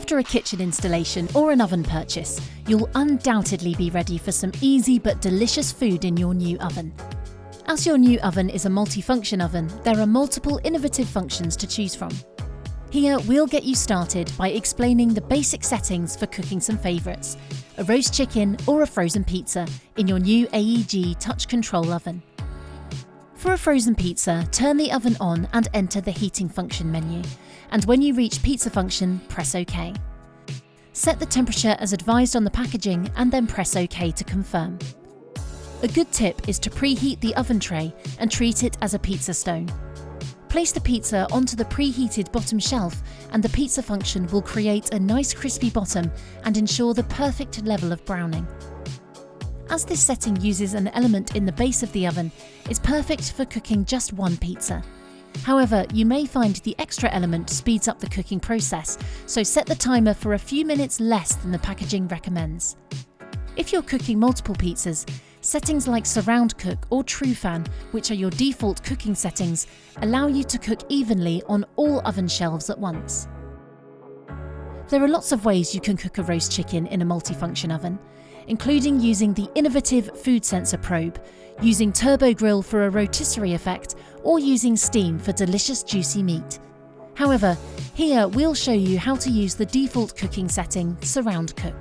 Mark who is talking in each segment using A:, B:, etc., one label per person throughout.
A: After a kitchen installation or an oven purchase, you'll undoubtedly be ready for some easy but delicious food in your new oven. As your new oven is a multifunction oven, there are multiple innovative functions to choose from. Here we'll get you started by explaining the basic settings for cooking some favourites, a roast chicken or a frozen pizza in your new AEG Touch Control oven. For a frozen pizza, turn the oven on and enter the heating function menu, and when you reach pizza function, press OK. Set the temperature as advised on the packaging and then press OK to confirm. A good tip is to preheat the oven tray and treat it as a pizza stone. Place the pizza onto the preheated bottom shelf and the pizza function will create a nice crispy bottom and ensure the perfect level of browning. As this setting uses an element in the base of the oven, it's perfect for cooking just one pizza. However, you may find the extra element speeds up the cooking process, so set the timer for a few minutes less than the packaging recommends. If you're cooking multiple pizzas, settings like Surround Cook or True Fan, which are your default cooking settings, allow you to cook evenly on all oven shelves at once. There are lots of ways you can cook a roast chicken in a multifunction oven, including using the innovative food sensor probe, using turbo grill for a rotisserie effect, or using steam for delicious juicy meat. However, here we'll show you how to use the default cooking setting, Surround Cook.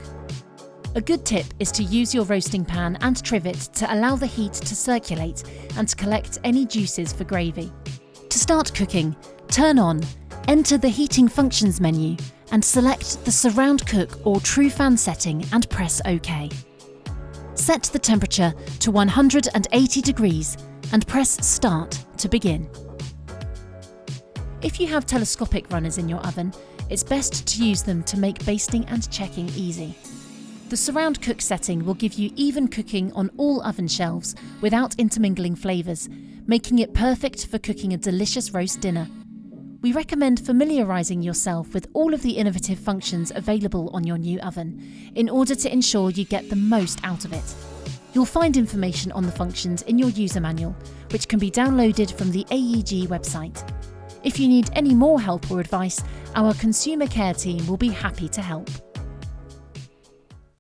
A: A good tip is to use your roasting pan and trivet to allow the heat to circulate and to collect any juices for gravy. To start cooking, turn on, enter the heating functions menu, and select the Surround Cook or True Fan setting and press OK. Set the temperature to 180 degrees and press Start to begin. If you have telescopic runners in your oven, it's best to use them to make basting and checking easy. The Surround Cook setting will give you even cooking on all oven shelves without intermingling flavours, making it perfect for cooking a delicious roast dinner. We recommend familiarising yourself with all of the innovative functions available on your new oven in order to ensure you get the most out of it. You'll find information on the functions in your user manual, which can be downloaded from the AEG website. If you need any more help or advice, our consumer care team will be happy to help.